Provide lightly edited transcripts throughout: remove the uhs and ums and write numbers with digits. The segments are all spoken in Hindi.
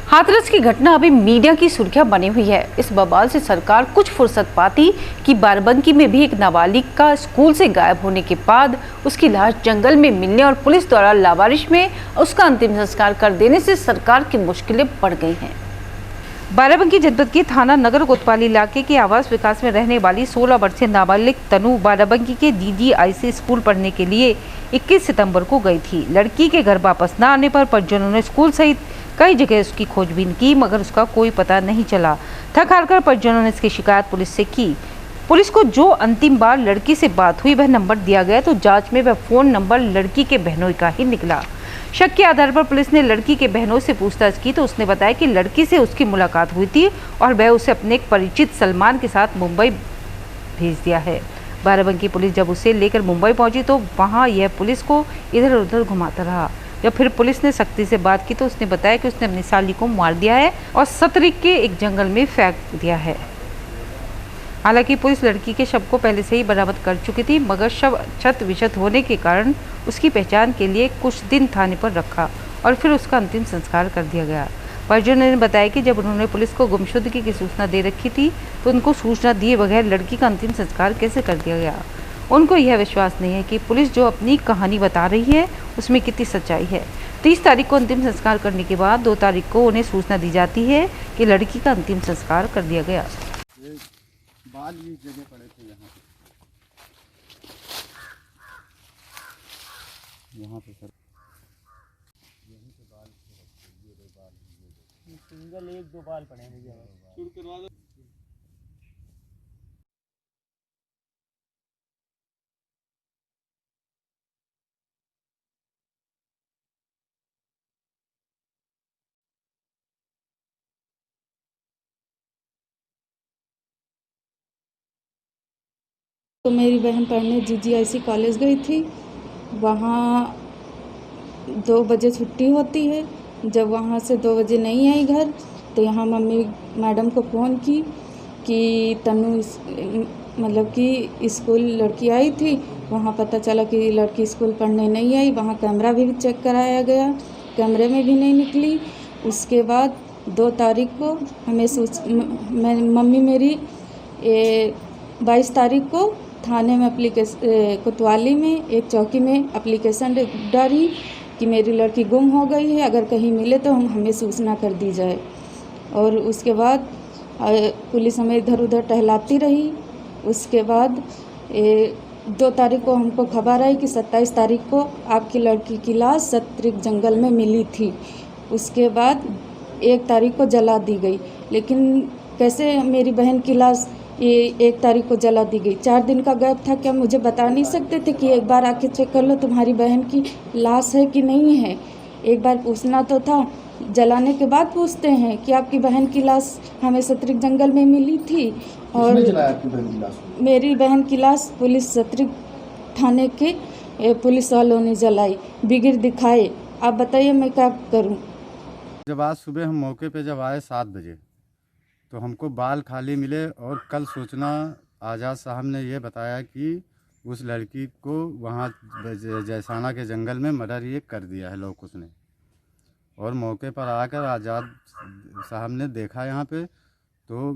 हाथरस की घटना अभी मीडिया की सुर्खियां बनी हुई है। इस बवाल से सरकार कुछ फुर्सत पाती कि बाराबंकी में भी एक नाबालिग का स्कूल से गायब होने के बाद उसकी लाश जंगल में मिलने और पुलिस द्वारा लावारिश में उसका अंतिम संस्कार कर देने से सरकार की मुश्किलें बढ़ गई हैं। बाराबंकी जनपद के थाना नगर कोतवाली इलाके के आवास विकास में रहने वाली 16 वर्षीय नाबालिग तनु बाराबंकी के DDIC स्कूल पढ़ने के लिए 21 सितंबर को गई थी। लड़की के घर वापस न आने पर परिजनों ने स्कूल सहित कई जगह उसकी खोजबीन की, मगर उसका कोई पता नहीं चला। थक हार कर परिजनों ने इसकी शिकायत पुलिस से की। पुलिस को जो अंतिम बार लड़की से बात हुई वह नंबर दिया गया तो जांच में वह फोन नंबर लड़की के बहनोई का ही निकला। शक के आधार पर पुलिस ने लड़की के बहनों से पूछताछ की तो उसने बताया कि लड़की से उसकी मुलाकात हुई थी और वह उसे अपने एक परिचित सलमान के साथ मुंबई भेज दिया है। बाराबंकी पुलिस जब उसे लेकर मुंबई पहुंची तो वहां यह पुलिस को इधर उधर घुमाता रहा। जब फिर पुलिस ने सख्ती से बात की तो उसने बताया कि उसने अपनी साली को मार दिया है और सतरिक के एक जंगल में फेंक दिया है। हालांकि पुलिस लड़की के शव को पहले से ही बरामद कर चुकी थी, मगर शव क्षत विक्षत होने के कारण उसकी पहचान के लिए कुछ दिन थाने पर रखा और फिर उसका अंतिम संस्कार कर दिया गया। परिजनों ने बताया कि जब उन्होंने पुलिस को गुमशुदगी की सूचना दे रखी थी तो उनको सूचना दिए बगैर लड़की का अंतिम संस्कार कैसे कर दिया गया। उनको यह विश्वास नहीं है कि पुलिस जो अपनी कहानी बता रही है उसमें कितनी सच्चाई है। 30 तारीख को अंतिम संस्कार करने के बाद 2 तारीख को उन्हें सूचना दी जाती है कि लड़की का अंतिम संस्कार कर दिया गया। बाल इस जगह पड़े थे, यहाँ पे सर यहीं पे बाल ये 2 बाल सिंगल 1-2 बाल पड़े हैं भैया। शूट करवा दो। तो मेरी बहन पढ़ने DDIC कॉलेज गई थी। वहाँ 2 बजे छुट्टी होती है। जब वहाँ से 2 बजे नहीं आई घर तो यहाँ मम्मी मैडम को फ़ोन की कि तनु मतलब कि स्कूल लड़की आई थी। वहाँ पता चला कि लड़की स्कूल पढ़ने नहीं आई। वहाँ कैमरा भी चेक कराया गया, कैमरे में भी नहीं निकली। उसके बाद 2 तारीख को हमें मम्मी मेरी 22 तारीख को थाने में कोतवाली में एक चौकी में एप्लीकेशन डाली कि मेरी लड़की गुम हो गई है, अगर कहीं मिले तो हमें सूचना कर दी जाए। और उसके बाद पुलिस हमें इधर उधर टहलाती रही। उसके बाद 2 तारीख को हमको खबर आई कि 27 तारीख को आपकी लड़की की लाश सतरिक जंगल में मिली थी। उसके बाद 1 तारीख को जला दी गई। लेकिन कैसे मेरी बहन की लाश ये 1 तारीख को जला दी गई? 4 दिन का गैप था, क्या मुझे बता नहीं सकते थे कि एक बार आके चेक कर लो तुम्हारी बहन की लाश है कि नहीं है? एक बार पूछना तो था। जलाने के बाद पूछते हैं कि आपकी बहन की लाश हमें सतरिक जंगल में मिली थी। और किसने जलाया आपकी बहन की लाश? मेरी बहन की लाश पुलिस सतरिक थाने के पुलिस वालों ने जलाई, बिगिर दिखाए। आप बताइए मैं क्या करूँ? जब आज सुबह हम मौके पे जब आए 7 बजे तो हमको बाल खाली मिले और कल सूचना आज़ाद साहब ने ये बताया कि उस लड़की को वहाँ जैसाना के जंगल में मर्डर ये कर दिया है लोग उसने। और मौके पर आकर आज़ाद साहब ने देखा यहाँ पे तो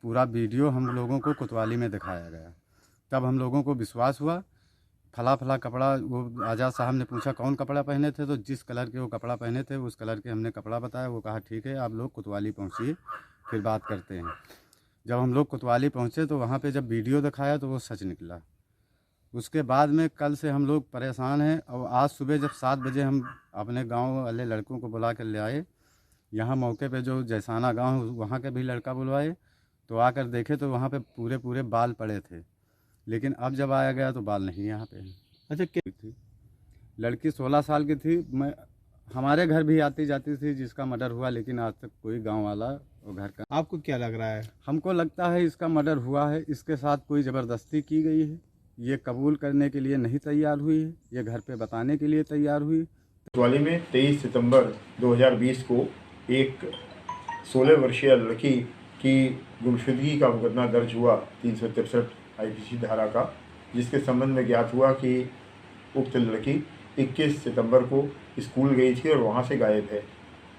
पूरा वीडियो हम लोगों को कोतवाली में दिखाया गया। तब हम लोगों को विश्वास हुआ। फला फला कपड़ा, वो आज़ाद साहब ने पूछा कौन कपड़ा पहने थे, तो जिस कलर के वो कपड़ा पहने थे उस कलर के हमने कपड़ा बताया। वो कहा ठीक है आप लोग कोतवाली पहुँचिए फिर बात करते हैं। जब हम लोग कोतवाली पहुँचे तो वहाँ पे जब वीडियो दिखाया तो वो सच निकला। उसके बाद में कल से हम लोग परेशान हैं। और आज सुबह जब 7 बजे हम अपने गांव वाले लड़कों को बुला कर ले आए, यहाँ मौके पे जो जैसाना गांव वहाँ के भी लड़का बुलवाए तो आकर देखे तो वहाँ पे पूरे पूरे बाल पड़े थे। लेकिन अब जब आया गया तो बाल नहीं यहाँ पे। अच्छा क्या थी लड़की 16 साल की थी। मैं हमारे घर भी आती जाती थी जिसका मर्डर हुआ, लेकिन आज तक कोई गांव वाला और घर का। आपको क्या लग रहा है? हमको लगता है इसका मर्डर हुआ है, इसके साथ कोई ज़बरदस्ती की गई है। ये कबूल करने के लिए नहीं तैयार हुई है, ये घर पे बताने के लिए तैयार हुई। कोतवाली में 23 सितंबर 2020 को एक 16 वर्षीय लड़की की गुमशुदगी का मुकदमा दर्ज हुआ 363 IPC धारा का, जिसके संबंध में ज्ञात हुआ कि उक्त लड़की 21 सितंबर को स्कूल गई थी और वहां से गायब है।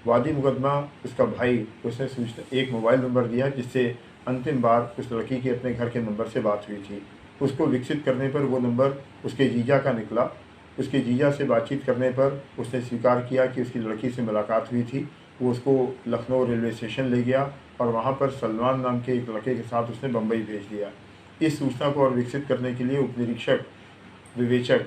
वादी मुकदमा उसका भाई उसने सूचना एक मोबाइल नंबर दिया जिससे अंतिम बार उस लड़की की अपने घर के नंबर से बात हुई थी। उसको विकसित करने पर वो नंबर उसके जीजा का निकला। उसके जीजा से बातचीत करने पर उसने स्वीकार किया कि उसकी लड़की से मुलाकात हुई थी। वो उसको लखनऊ रेलवे स्टेशन ले गया और वहाँ पर सलमान नाम के एक लड़के के साथ उसने बम्बई भेज दिया। इस सूचना को और विकसित करने के लिए उपनिरीक्षक विवेचक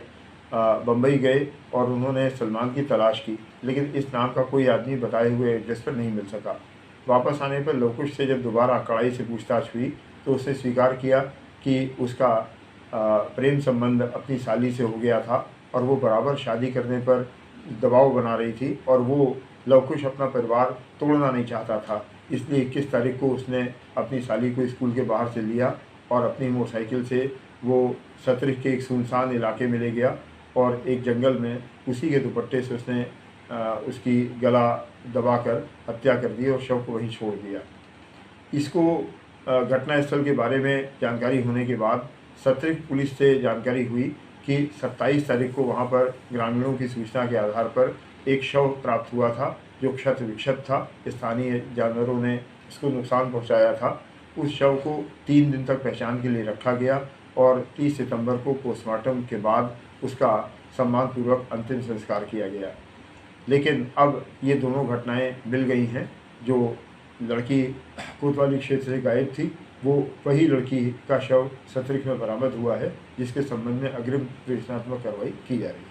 बम्बई गए और उन्होंने सलमान की तलाश की, लेकिन इस नाम का कोई आदमी बताए हुए एड्रेस पर नहीं मिल सका। वापस आने पर लवकुश से जब दोबारा कड़ाई से पूछताछ हुई तो उसने स्वीकार किया कि उसका प्रेम संबंध अपनी साली से हो गया था और वो बराबर शादी करने पर दबाव बना रही थी और वो लवकुश अपना परिवार तोड़ना नहीं चाहता था। इसलिए 21 तारीख को उसने अपनी साली को स्कूल के बाहर से लिया और अपनी मोटरसाइकिल से वो सतरिक के एक सुनसान इलाके में ले गया और एक जंगल में उसी के दुपट्टे से उसने उसकी गला दबाकर हत्या कर दी और शव को वहीं छोड़ दिया। इसको घटनास्थल के बारे में जानकारी होने के बाद सतरिक पुलिस से जानकारी हुई कि 27 तारीख को वहाँ पर ग्रामीणों की सूचना के आधार पर एक शव प्राप्त हुआ था जो क्षत विक्षत था। स्थानीय जानवरों ने उसको नुकसान पहुँचाया था। उस शव को 3 दिन तक पहचान के लिए रखा गया और 30 सितंबर को पोस्टमार्टम के बाद उसका सम्मानपूर्वक अंतिम संस्कार किया गया। लेकिन अब ये दोनों घटनाएं मिल गई हैं। जो लड़की कोतवाली क्षेत्र से गायब थी वो वही लड़की का शव सतरिक में बरामद हुआ है, जिसके संबंध में अग्रिम प्रेषणात्मक कार्रवाई की जा रही है।